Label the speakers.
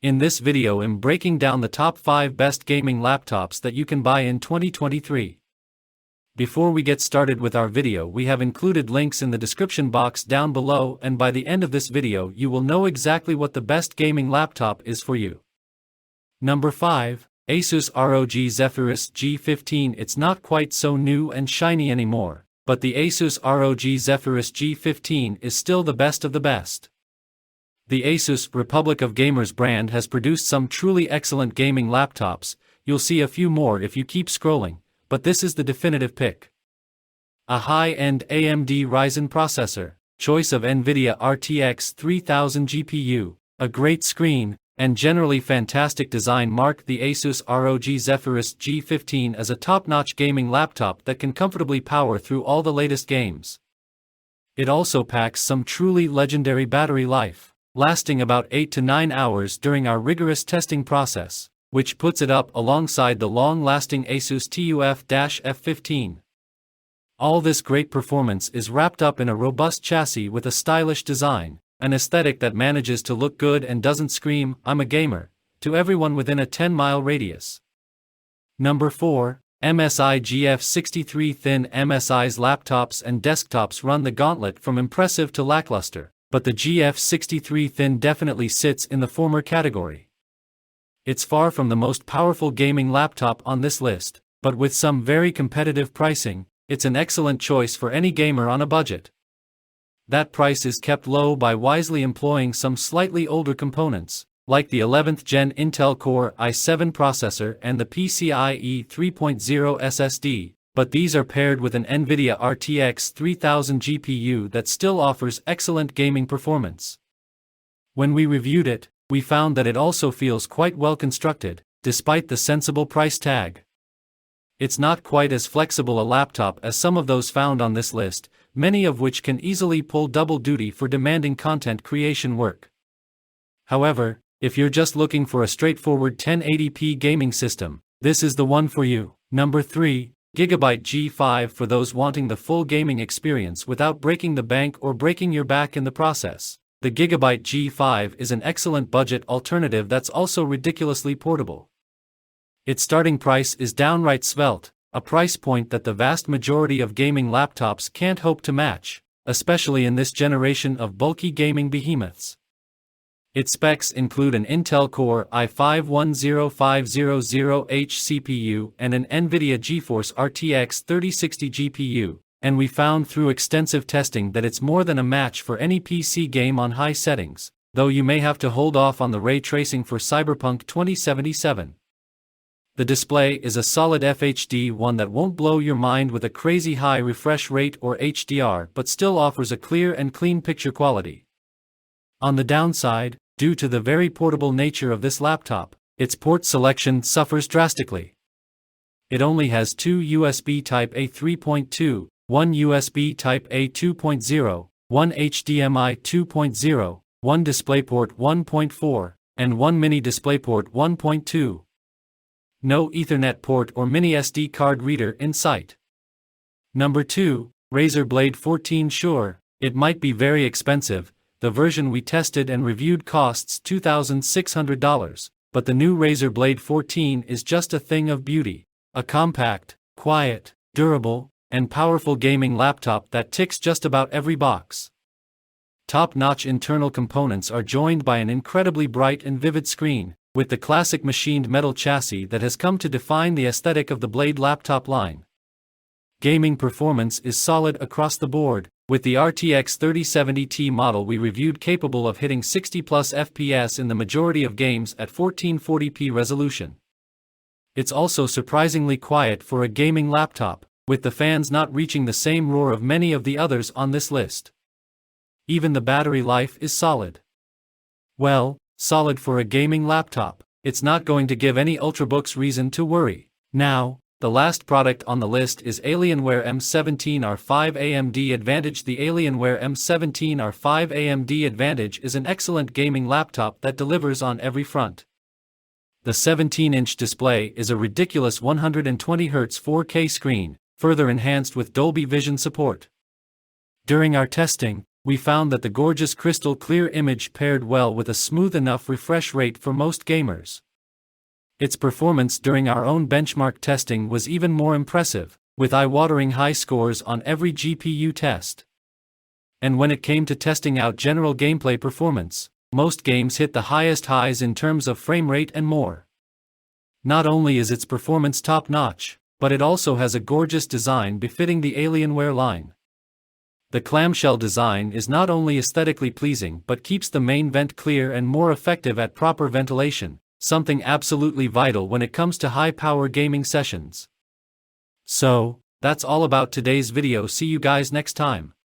Speaker 1: In this video I'm breaking down the top 5 best gaming laptops that you can buy in 2023. Before we get started with our video, we have included links in the description box down below, and by the end of this video you will know exactly what the best gaming laptop is for you. Number 5. Asus ROG Zephyrus G15. It's not quite so new and shiny anymore, but the Asus ROG Zephyrus G15 is still the best of the best. The Asus Republic of Gamers brand has produced some truly excellent gaming laptops. You'll see a few more if you keep scrolling, but this is the definitive pick. A high-end AMD Ryzen processor, choice of NVIDIA RTX 3000 GPU, a great screen, and generally fantastic design mark the Asus ROG Zephyrus G15 as a top-notch gaming laptop that can comfortably power through all the latest games. It also packs some truly legendary battery life, lasting about 8 to 9 hours during our rigorous testing process, which puts it up alongside the long-lasting Asus TUF-F15. All this great performance is wrapped up in a robust chassis with a stylish design, an aesthetic that manages to look good and doesn't scream, "I'm a gamer," to everyone within a 10-mile radius. Number 4. MSI GF63 Thin. MSI's laptops and desktops run the gauntlet from impressive to lackluster, but the GF63 Thin definitely sits in the former category. It's far from the most powerful gaming laptop on this list, but with some very competitive pricing, it's an excellent choice for any gamer on a budget. That price is kept low by wisely employing some slightly older components, like the 11th Gen Intel Core i7 processor and the PCIe 3.0 SSD, but these are paired with an NVIDIA RTX 3000 GPU that still offers excellent gaming performance. When we reviewed it, we found that it also feels quite well constructed, despite the sensible price tag. It's not quite as flexible a laptop as some of those found on this list, many of which can easily pull double duty for demanding content creation work. However, if you're just looking for a straightforward 1080p gaming system, this is the one for you. Number 3. Gigabyte G5. For those wanting the full gaming experience without breaking the bank or breaking your back in the process, the Gigabyte G5 is an excellent budget alternative that's also ridiculously portable. Its starting price is downright svelte, a price point that the vast majority of gaming laptops can't hope to match, especially in this generation of bulky gaming behemoths. Its specs include an Intel Core i5-10500H CPU and an NVIDIA GeForce RTX 3060 GPU, and we found through extensive testing that it's more than a match for any PC game on high settings, though you may have to hold off on the ray tracing for Cyberpunk 2077. The display is a solid FHD, one that won't blow your mind with a crazy high refresh rate or HDR but still offers a clear and clean picture quality. On the downside, due to the very portable nature of this laptop, its port selection suffers drastically. It only has 2 USB Type-A 3.2, 1 USB Type-A 2.0, 1 HDMI 2.0, 1 DisplayPort 1.4, and 1 Mini DisplayPort 1.2. No Ethernet port or mini SD card reader in sight. Number 2. Razer Blade 14. Sure, it might be very expensive. The version we tested and reviewed costs $2,600, but the new Razer Blade 14 is just a thing of beauty. A compact, quiet, durable, and powerful gaming laptop that ticks just about every box. Top-notch internal components are joined by an incredibly bright and vivid screen, with the classic machined metal chassis that has come to define the aesthetic of the Blade laptop line. Gaming performance is solid across the board, with the RTX 3070 Ti model we reviewed capable of hitting 60+ FPS in the majority of games at 1440p resolution. It's also surprisingly quiet for a gaming laptop, with the fans not reaching the same roar of many of the others on this list. Even the battery life is solid. Well, solid for a gaming laptop. It's not going to give any ultrabooks reason to worry. Now, the last product on the list is Alienware M17 R5 AMD Advantage. The Alienware M17 R5 AMD Advantage is an excellent gaming laptop that delivers on every front. The 17-inch display is a ridiculous 120Hz 4K screen, further enhanced with Dolby Vision support. During our testing, We found that the gorgeous crystal clear image paired well with a smooth enough refresh rate for most gamers. Its performance during our own benchmark testing was even more impressive, with eye-watering high scores on every GPU test. And when it came to testing out general gameplay performance, most games hit the highest highs in terms of frame rate and more. Not only is its performance top-notch, but it also has a gorgeous design befitting the Alienware line. The clamshell design is not only aesthetically pleasing but keeps the main vent clear and more effective at proper ventilation, something absolutely vital when it comes to high-power gaming sessions. So, that's all about today's video. See you guys next time.